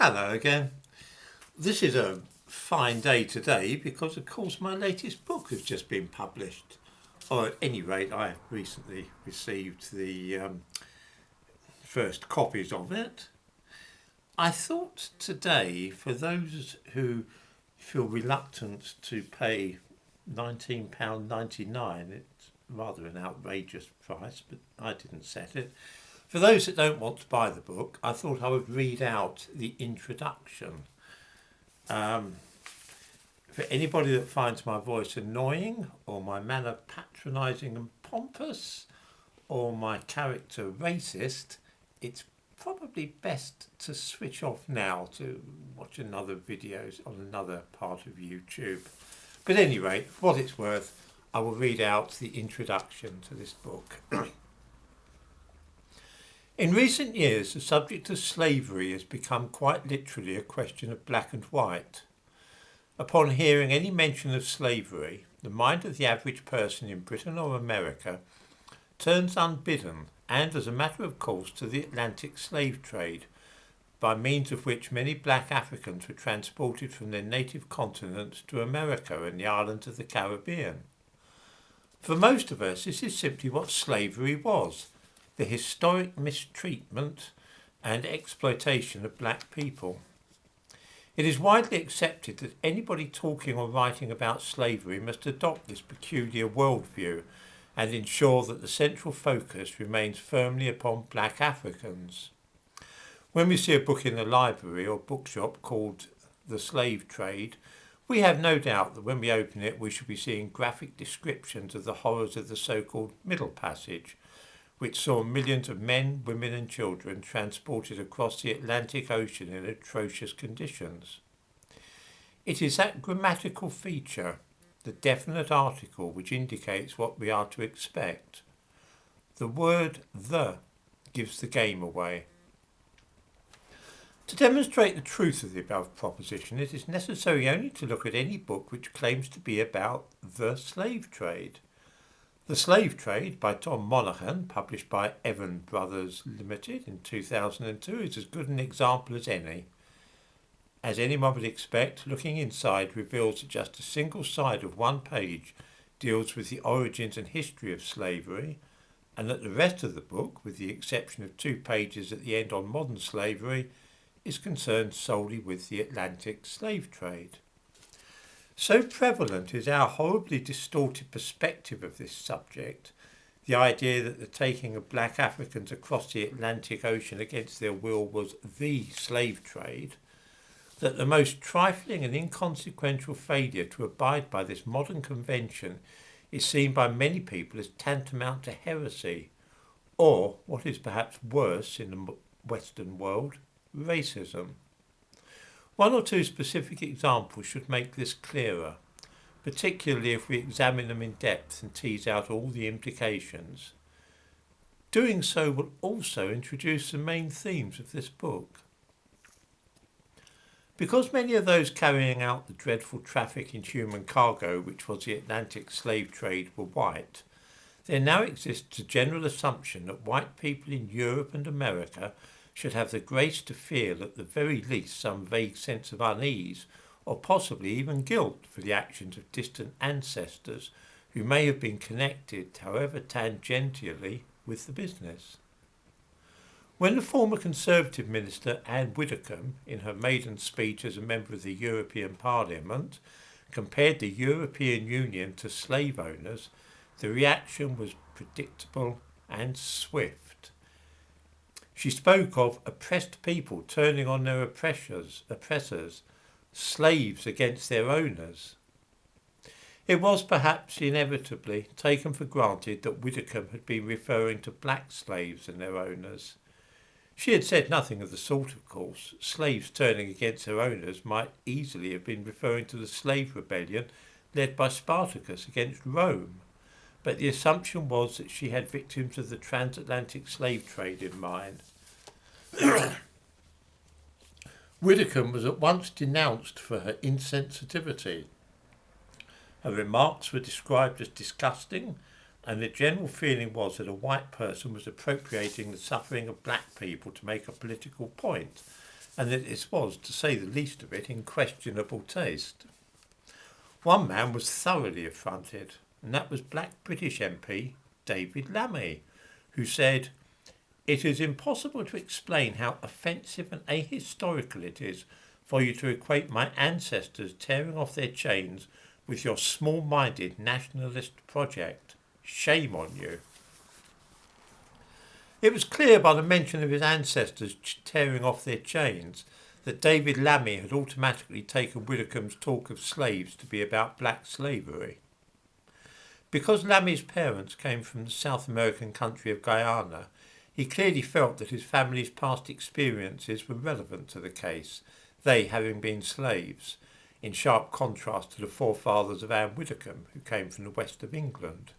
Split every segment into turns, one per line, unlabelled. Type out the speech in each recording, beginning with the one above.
Hello again. This is a fine day today because, of course, my latest book has just been published. Or at any rate, I recently received the first copies of it. I thought today, for those who feel reluctant to pay £19.99, it's rather an outrageous price, but I didn't set it. For those that don't want to buy the book, I thought I would read out the introduction. For anybody that finds my voice annoying, or my manner patronising and pompous, or my character racist, it's probably best to switch off now to watch another videos on another part of YouTube. But at any rate, for what it's worth, I will read out the introduction to this book. In recent years, the subject of slavery has become quite literally a question of black and white. Upon hearing any mention of slavery, the mind of the average person in Britain or America turns unbidden and, as a matter of course, to the Atlantic slave trade, by means of which many black Africans were transported from their native continents to America and the islands of the Caribbean. For most of us, this is simply what slavery was: the historic mistreatment and exploitation of black people. It is widely accepted that anybody talking or writing about slavery must adopt this peculiar worldview and ensure that the central focus remains firmly upon black Africans. When we see a book in the library or bookshop called The Slave Trade, we have no doubt that when we open it we should be seeing graphic descriptions of the horrors of the so-called Middle Passage, which saw millions of men, women and children transported across the Atlantic Ocean in atrocious conditions. It is that grammatical feature, the definite article, which indicates what we are to expect. The word "the" gives the game away. To demonstrate the truth of the above proposition, it is necessary only to look at any book which claims to be about the slave trade. The Slave Trade by Tom Monaghan, published by Evan Brothers Limited in 2002, is as good an example as any. As anyone would expect, looking inside reveals that just a single side of one page deals with the origins and history of slavery, and that the rest of the book, with the exception of 2 pages at the end on modern slavery, is concerned solely with the Atlantic slave trade. So prevalent is our horribly distorted perspective of this subject, the idea that the taking of black Africans across the Atlantic Ocean against their will was the slave trade, that the most trifling and inconsequential failure to abide by this modern convention is seen by many people as tantamount to heresy, or, what is perhaps worse in the Western world, racism. 1 or 2 specific examples should make this clearer, particularly if we examine them in depth and tease out all the implications. Doing so will also introduce the main themes of this book. Because many of those carrying out the dreadful traffic in human cargo which was the Atlantic slave trade were white, there now exists a general assumption that white people in Europe and America should have the grace to feel at the very least some vague sense of unease, or possibly even guilt, for the actions of distant ancestors who may have been connected, however tangentially, with the business. When the former Conservative Minister Anne Widdecombe, in her maiden speech as a member of the European Parliament, compared the European Union to slave owners, the reaction was predictable and swift. She spoke of oppressed people turning on their oppressors, slaves against their owners. It was perhaps inevitably taken for granted that Widdecombe had been referring to black slaves and their owners. She had said nothing of the sort, of course. Slaves turning against their owners might easily have been referring to the slave rebellion led by Spartacus against Rome. But the assumption was that she had victims of the transatlantic slave trade in mind. Widdecombe was at once denounced for her insensitivity. Her remarks were described as disgusting, and the general feeling was that a white person was appropriating the suffering of black people to make a political point, and that this was, to say the least of it, in questionable taste. One man was thoroughly affronted, and that was Black British MP David Lammy, who said, "It is impossible to explain how offensive and ahistorical it is for you to equate my ancestors tearing off their chains with your small-minded nationalist project. Shame on you." It was clear by the mention of his ancestors tearing off their chains that David Lammy had automatically taken Widdecombe's talk of slaves to be about black slavery. Because Lammy's parents came from the South American country of Guyana, he clearly felt that his family's past experiences were relevant to the case, they having been slaves, in sharp contrast to the forefathers of Anne Widdecombe, who came from the west of England.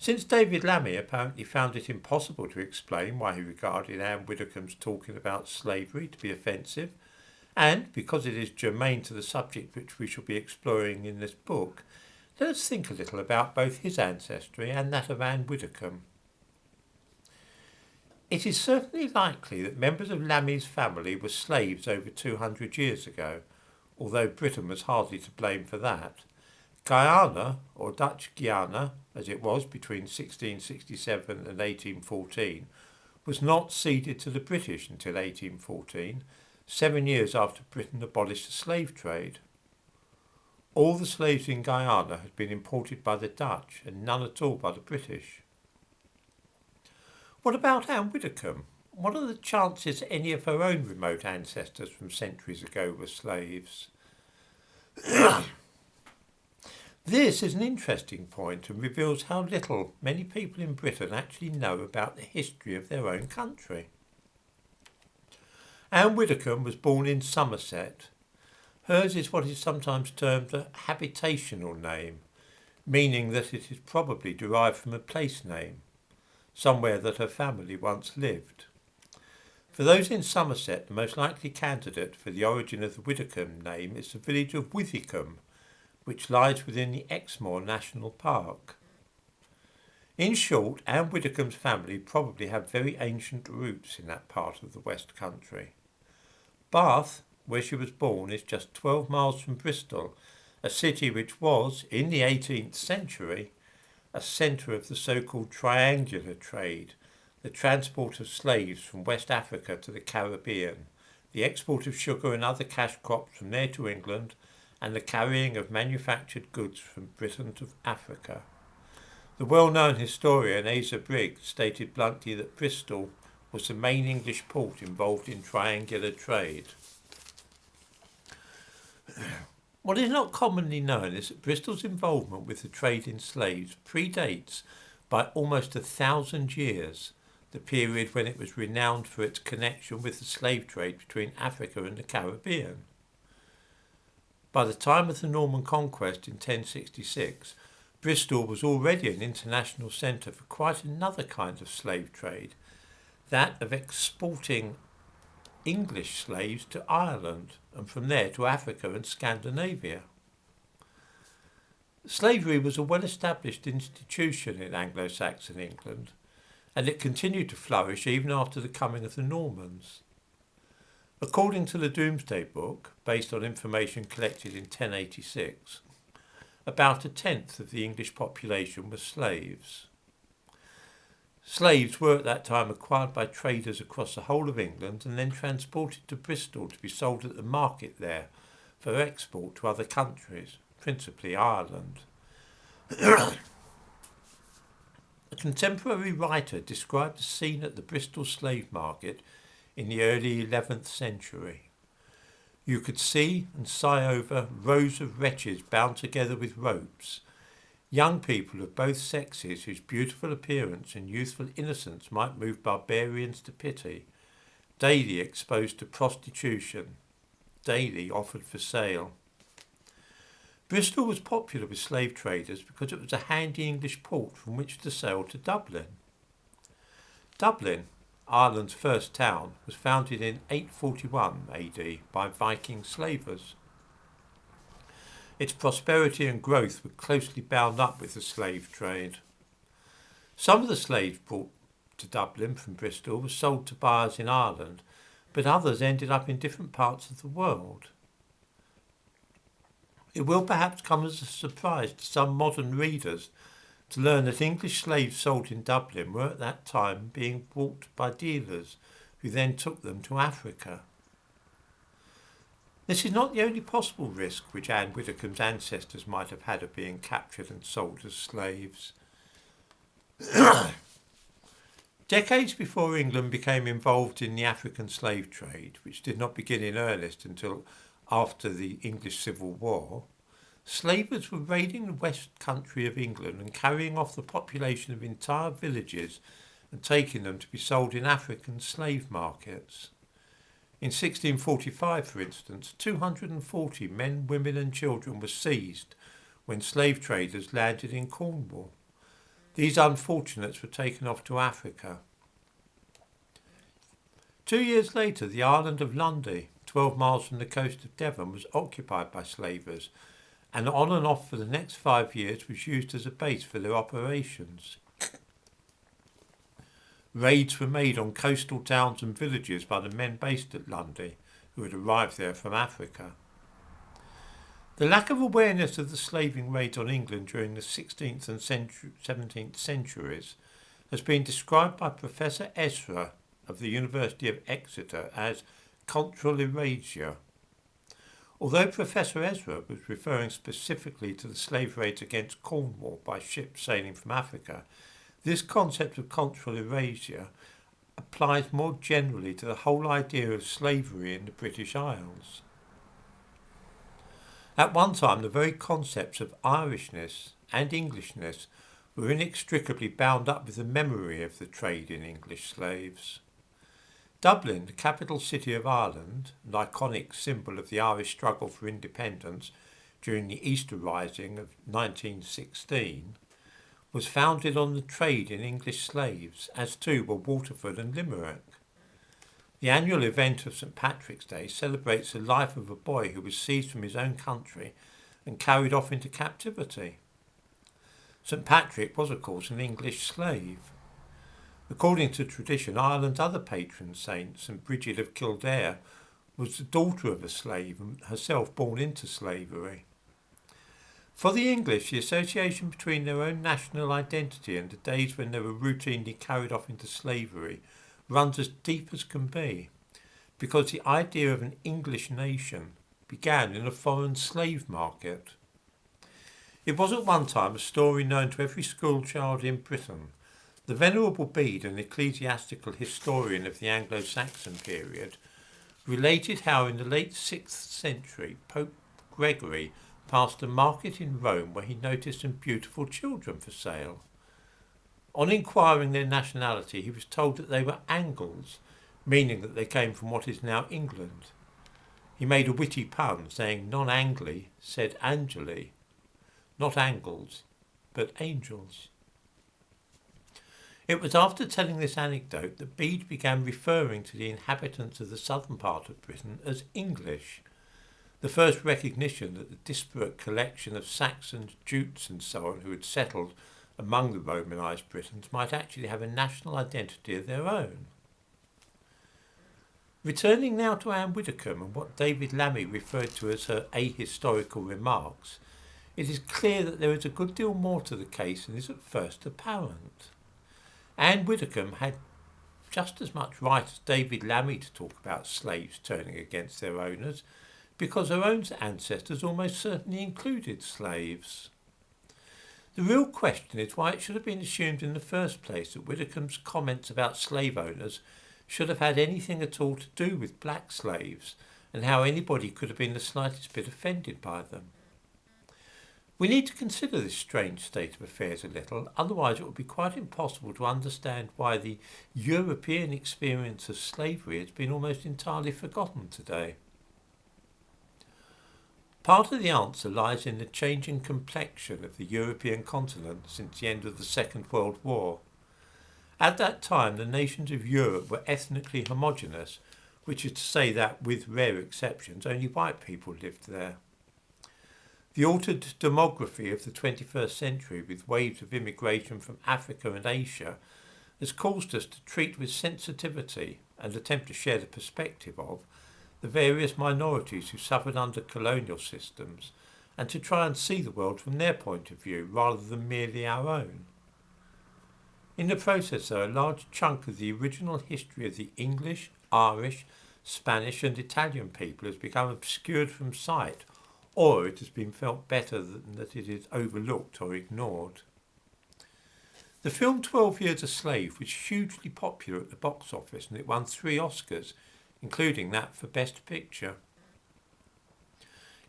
Since David Lammy apparently found it impossible to explain why he regarded Anne Widdecombe's talking about slavery to be offensive, and because it is germane to the subject which we shall be exploring in this book, let us think a little about both his ancestry and that of Anne Widdecombe. It is certainly likely that members of Lammy's family were slaves over 200 years ago, although Britain was hardly to blame for that. Guyana, or Dutch Guiana, as it was between 1667 and 1814, was not ceded to the British until 1814, 7 years after Britain abolished the slave trade. All the slaves in Guyana had been imported by the Dutch and none at all by the British. What about Anne Widdecombe? What are the chances that any of her own remote ancestors from centuries ago were slaves? This is an interesting point and reveals how little many people in Britain actually know about the history of their own country. Anne Widdecombe was born in Somerset. Hers is what is sometimes termed a habitational name, meaning that it is probably derived from a place name, somewhere that her family once lived. For those in Somerset, the most likely candidate for the origin of the Widdecombe name is the village of Withycombe, which lies within the Exmoor National Park. In short, Anne Widdecombe's family probably have very ancient roots in that part of the West Country. Bath, where she was born, is just 12 miles from Bristol, a city which was, in the 18th century, a centre of the so-called triangular trade, the transport of slaves from West Africa to the Caribbean, the export of sugar and other cash crops from there to England, and the carrying of manufactured goods from Britain to Africa. The well-known historian Asa Briggs stated bluntly that Bristol was the main English port involved in triangular trade. What is not commonly known is that Bristol's involvement with the trade in slaves predates by almost 1,000 years the period when it was renowned for its connection with the slave trade between Africa and the Caribbean. By the time of the Norman conquest in 1066, Bristol was already an international centre for quite another kind of slave trade, that of exporting English slaves to Ireland and from there to Africa and Scandinavia. Slavery was a well-established institution in Anglo-Saxon England, and it continued to flourish even after the coming of the Normans. According to the Domesday Book, based on information collected in 1086, about 1/10 of the English population were slaves. Slaves were at that time acquired by traders across the whole of England and then transported to Bristol to be sold at the market there for export to other countries, principally Ireland. A contemporary writer described the scene at the Bristol slave market in the early 11th century. You could see and sigh over rows of wretches bound together with ropes, young people of both sexes whose beautiful appearance and youthful innocence might move barbarians to pity, daily exposed to prostitution, daily offered for sale. Bristol was popular with slave traders because it was a handy English port from which to sail to Dublin. Dublin, Ireland's first town, was founded in 841 AD by Viking slavers. Its prosperity and growth were closely bound up with the slave trade. Some of the slaves brought to Dublin from Bristol were sold to buyers in Ireland, but others ended up in different parts of the world. It will perhaps come as a surprise to some modern readers to learn that English slaves sold in Dublin were at that time being bought by dealers who then took them to Africa. This is not the only possible risk which Anne Widdecombe's ancestors might have had of being captured and sold as slaves. Decades before England became involved in the African slave trade, which did not begin in earnest until after the English Civil War, slavers were raiding the west country of England and carrying off the population of entire villages and taking them to be sold in African slave markets. In 1645, for instance, 240 men, women and children were seized when slave traders landed in Cornwall. These unfortunates were taken off to Africa. 2 years later, the island of Lundy, 12 miles from the coast of Devon, was occupied by slavers, and on and off for the next 5 years was used as a base for their operations. Raids were made on coastal towns and villages by the men based at Lundy, who had arrived there from Africa. The lack of awareness of the slaving raids on England during the 16th and 17th centuries has been described by Professor Ezra of the University of Exeter as cultural erasure. Although Professor Ezra was referring specifically to the slave raids against Cornwall by ships sailing from Africa, this concept of cultural erasure applies more generally to the whole idea of slavery in the British Isles. At one time, the very concepts of Irishness and Englishness were inextricably bound up with the memory of the trade in English slaves. Dublin, the capital city of Ireland, an iconic symbol of the Irish struggle for independence during the Easter Rising of 1916, was founded on the trade in English slaves, as too were Waterford and Limerick. The annual event of St. Patrick's Day celebrates the life of a boy who was seized from his own country and carried off into captivity. St. Patrick was, of course, an English slave. According to tradition, Ireland's other patron saint, St. Bridget of Kildare, was the daughter of a slave and herself born into slavery. For the English, the association between their own national identity and the days when they were routinely carried off into slavery runs as deep as can be, because the idea of an English nation began in a foreign slave market. It was at one time a story known to every schoolchild in Britain. The Venerable Bede, an ecclesiastical historian of the Anglo-Saxon period, related how in the late 6th century Pope Gregory passed a market in Rome where he noticed some beautiful children for sale. On inquiring their nationality, he was told that they were Angles, meaning that they came from what is now England. He made a witty pun, saying non-Angli said Angeli, not Angles, but angels. It was after telling this anecdote that Bede began referring to the inhabitants of the southern part of Britain as English, the first recognition that the disparate collection of Saxons, Jutes and so on who had settled among the Romanised Britons might actually have a national identity of their own. Returning now to Anne Widdecombe and what David Lammy referred to as her ahistorical remarks, it is clear that there is a good deal more to the case than is at first apparent. Anne Widdecombe had just as much right as David Lammy to talk about slaves turning against their owners, because her own ancestors almost certainly included slaves. The real question is why it should have been assumed in the first place that Widdecombe's comments about slave owners should have had anything at all to do with black slaves, and how anybody could have been the slightest bit offended by them. We need to consider this strange state of affairs a little, otherwise it would be quite impossible to understand why the European experience of slavery has been almost entirely forgotten today. Part of the answer lies in the changing complexion of the European continent since the end of the Second World War. At that time, the nations of Europe were ethnically homogeneous, which is to say that, with rare exceptions, only white people lived there. The altered demography of the 21st century, with waves of immigration from Africa and Asia, has caused us to treat with sensitivity and attempt to share the perspective of the various minorities who suffered under colonial systems, and to try and see the world from their point of view rather than merely our own. In the process, though, a large chunk of the original history of the English, Irish, Spanish and Italian people has become obscured from sight, or it has been felt better that it is overlooked or ignored. The film 12 Years a Slave was hugely popular at the box office, and it won 3 Oscars, including that for Best Picture.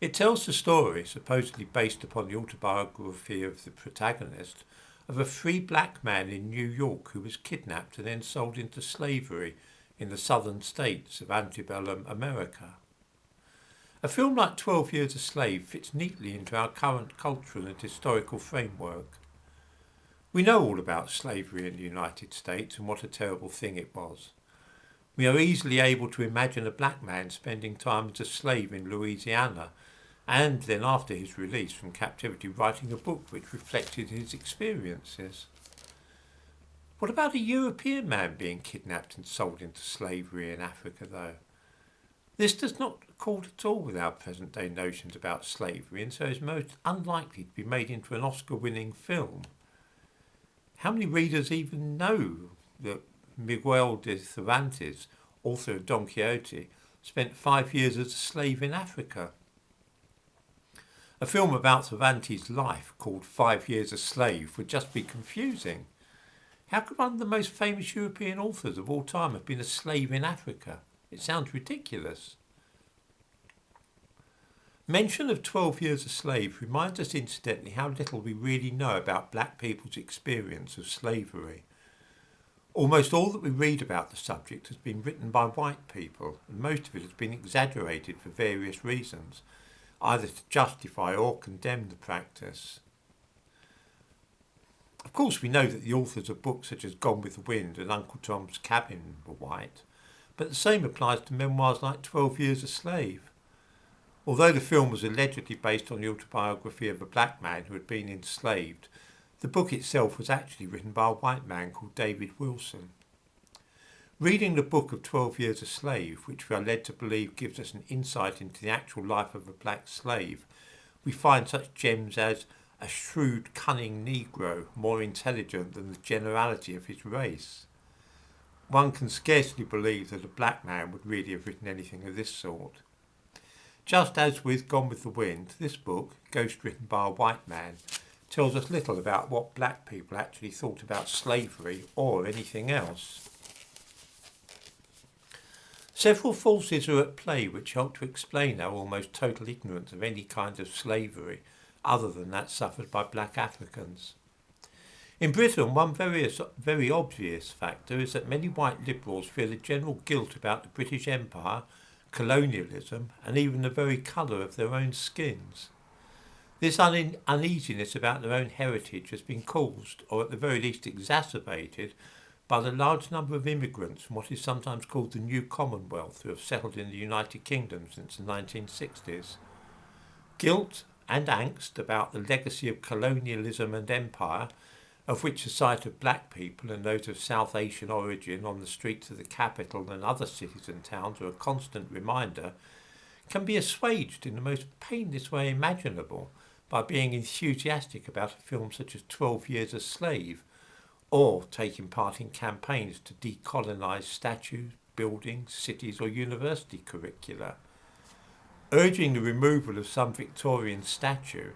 It tells the story, supposedly based upon the autobiography of the protagonist, of a free black man in New York who was kidnapped and then sold into slavery in the southern states of antebellum America. A film like 12 Years a Slave fits neatly into our current cultural and historical framework. We know all about slavery in the United States and what a terrible thing it was. We are easily able to imagine a black man spending time as a slave in Louisiana, and then after his release from captivity writing a book which reflected his experiences. What about a European man being kidnapped and sold into slavery in Africa, though? This does not accord at all with our present-day notions about slavery, and so is most unlikely to be made into an Oscar-winning film. How many readers even know that Miguel de Cervantes, author of Don Quixote, spent 5 years as a slave in Africa? A film about Cervantes' life called 5 Years a Slave would just be confusing. How could one of the most famous European authors of all time have been a slave in Africa? It sounds ridiculous. Mention of 12 Years a Slave reminds us incidentally how little we really know about black people's experience of slavery. Almost all that we read about the subject has been written by white people, and most of it has been exaggerated for various reasons, either to justify or condemn the practice. Of course, we know that the authors of books such as Gone with the Wind and Uncle Tom's Cabin were white, but the same applies to memoirs like 12 Years a Slave. Although the film was allegedly based on the autobiography of a black man who had been enslaved, the book itself was actually written by a white man called David Wilson. Reading the book of 12 Years a Slave, which we are led to believe gives us an insight into the actual life of a black slave, we find such gems as a shrewd, cunning Negro, more intelligent than the generality of his race. One can scarcely believe that a black man would really have written anything of this sort. Just as with Gone with the Wind, this book, ghost written by a white man, tells us little about what black people actually thought about slavery or anything else. Several forces are at play which help to explain our almost total ignorance of any kind of slavery other than that suffered by black Africans. In Britain, one very obvious factor is that many white liberals feel a general guilt about the British Empire, colonialism, and even the very colour of their own skins. This uneasiness about their own heritage has been caused, or at the very least exacerbated, by the large number of immigrants from what is sometimes called the New Commonwealth who have settled in the United Kingdom since the 1960s. Guilt and angst about the legacy of colonialism and empire, of which the sight of black people and those of South Asian origin on the streets of the capital and other cities and towns are a constant reminder, can be assuaged in the most painless way imaginable by being enthusiastic about a film such as 12 Years a Slave, or taking part in campaigns to decolonise statues, buildings, cities or university curricula. Urging the removal of some Victorian statue,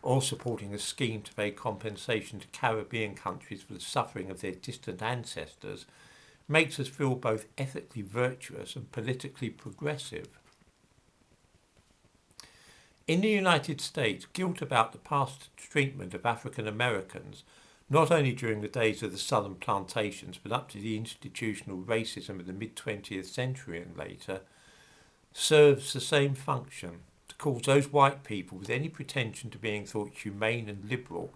or supporting a scheme to pay compensation to Caribbean countries for the suffering of their distant ancestors, makes us feel both ethically virtuous and politically progressive. In the United States, guilt about the past treatment of African Americans, not only during the days of the southern plantations but up to the institutional racism of the mid-20th century and later, serves the same function, to cause those white people with any pretension to being thought humane and liberal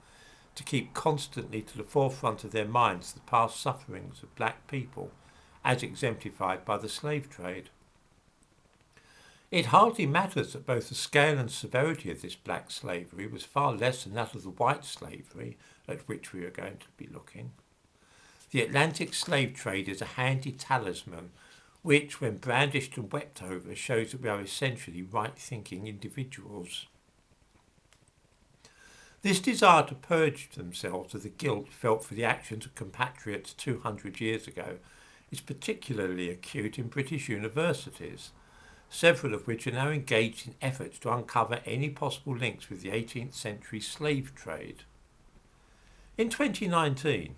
to keep constantly to the forefront of their minds the past sufferings of black people, as exemplified by the slave trade. It hardly matters that both the scale and severity of this black slavery was far less than that of the white slavery at which we are going to be looking. The Atlantic slave trade is a handy talisman which, when brandished and wept over, shows that we are essentially right-thinking individuals. This desire to purge themselves of the guilt felt for the actions of compatriots 200 years ago is particularly acute in British universities, several of which are now engaged in efforts to uncover any possible links with the 18th century slave trade. In 2019,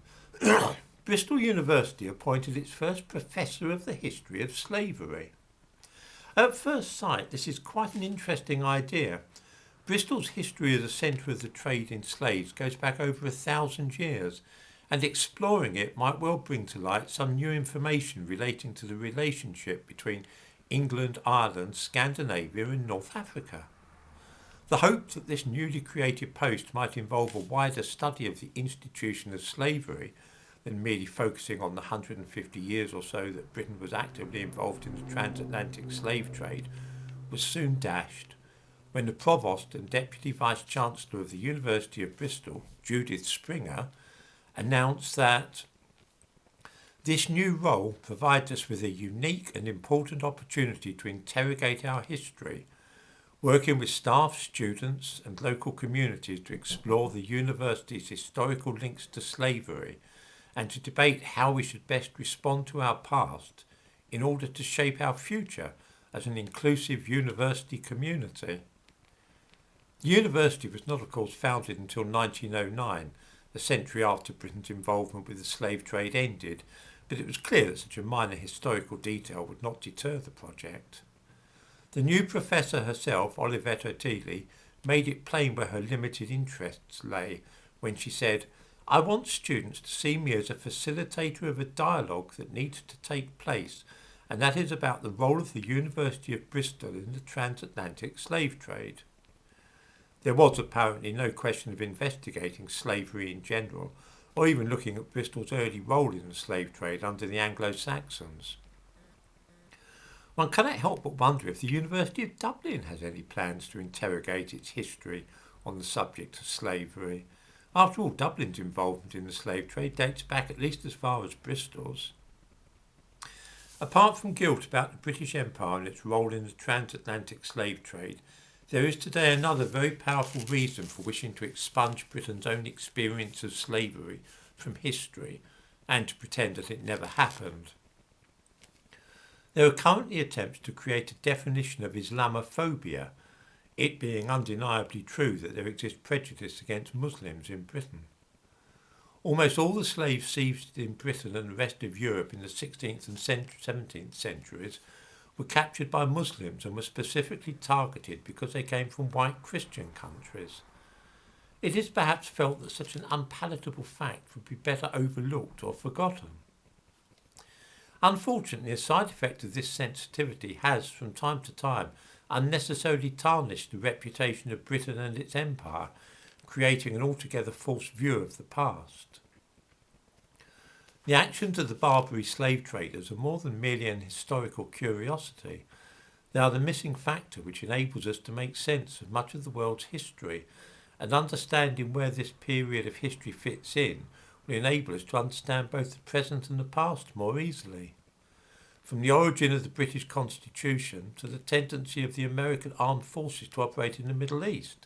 Bristol University appointed its first Professor of the History of Slavery. At first sight, this is quite an interesting idea. Bristol's history as a centre of the trade in slaves goes back over 1,000 years, and exploring it might well bring to light some new information relating to the relationship between England, Ireland, Scandinavia and North Africa. The hope that this newly created post might involve a wider study of the institution of slavery than merely focusing on the 150 years or so that Britain was actively involved in the transatlantic slave trade was soon dashed when the Provost and Deputy Vice-Chancellor of the University of Bristol, Judith Springer, announced that this new role provides us with a unique and important opportunity to interrogate our history, working with staff, students and local communities to explore the university's historical links to slavery and to debate how we should best respond to our past in order to shape our future as an inclusive university community. The university was not, of course, founded until 1909, a century after Britain's involvement with the slave trade ended, but it was clear that such a minor historical detail would not deter the project. The new professor herself, Olivetta Teeley, made it plain where her limited interests lay when she said, "I want students to see me as a facilitator of a dialogue that needs to take place, and that is about the role of the University of Bristol in the transatlantic slave trade." There was apparently no question of investigating slavery in general, or even looking at Bristol's early role in the slave trade under the Anglo-Saxons. One cannot help but wonder if the University of Dublin has any plans to interrogate its history on the subject of slavery. After all, Dublin's involvement in the slave trade dates back at least as far as Bristol's. Apart from guilt about the British Empire and its role in the transatlantic slave trade, there is today another very powerful reason for wishing to expunge Britain's own experience of slavery from history and to pretend that it never happened. There are currently attempts to create a definition of Islamophobia, it being undeniably true that there exists prejudice against Muslims in Britain. Almost all the slaves seized in Britain and the rest of Europe in the 16th and 17th centuries were captured by Muslims and were specifically targeted because they came from white Christian countries. It is perhaps felt that such an unpalatable fact would be better overlooked or forgotten. Unfortunately, a side effect of this sensitivity has, from time to time, unnecessarily tarnished the reputation of Britain and its empire, creating an altogether false view of the past. The actions of the Barbary slave traders are more than merely an historical curiosity. They are the missing factor which enables us to make sense of much of the world's history, and understanding where this period of history fits in will enable us to understand both the present and the past more easily. From the origin of the British Constitution to the tendency of the American armed forces to operate in the Middle East,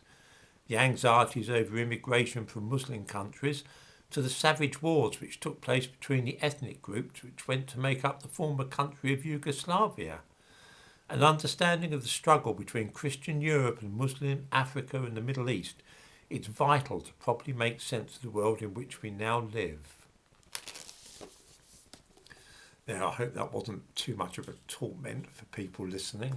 the anxieties over immigration from Muslim countries, to the savage wars which took place between the ethnic groups which went to make up the former country of Yugoslavia. An understanding of the struggle between Christian Europe and Muslim Africa and the Middle East is vital to properly make sense of the world in which we now live. Now, I hope that wasn't too much of a torment for people listening.